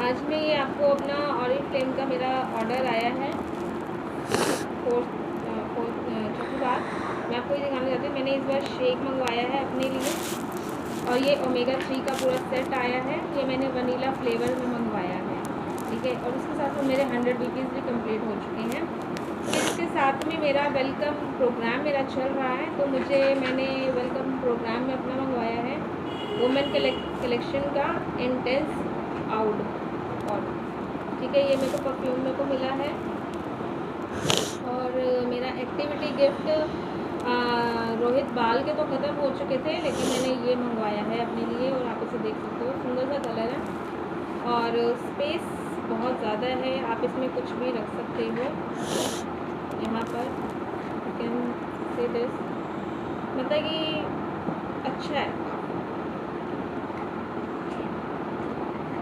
आज में ये आपको अपना ऑरिफ्लेम का मेरा ऑर्डर आया है चौथी बार। मैं आपको ये दिखाना चाहती हूँ, मैंने इस बार शेक मंगवाया है अपने लिए और ये ओमेगा 3 का पूरा सेट आया है। ये मैंने वनीला फ्लेवर में मंगवाया है, ठीक है। और उसके साथ में मेरे 100 रुपीज़ भी कंप्लीट हो चुके हैं। फिर इसके साथ में मेरा वेलकम प्रोग्राम मेरा चल रहा है, तो मैंने वेलकम प्रोग्राम में अपना मंगवाया है वुमेन कलेक्शन का इंटेंस आउट और, ठीक है। ये मेरे को परफ्यूम मेरे को मिला है। और मेरा एक्टिविटी गिफ्ट रोहित बाल के तो ख़त्म हो चुके थे, लेकिन मैंने ये मंगवाया है अपने लिए और आप इसे देख सकते हो, सुंदर सा कलर है और स्पेस बहुत ज़्यादा है, आप इसमें कुछ भी रख सकते हो। यहाँ पर यू कैन से दिस, मतलब कि अच्छा है।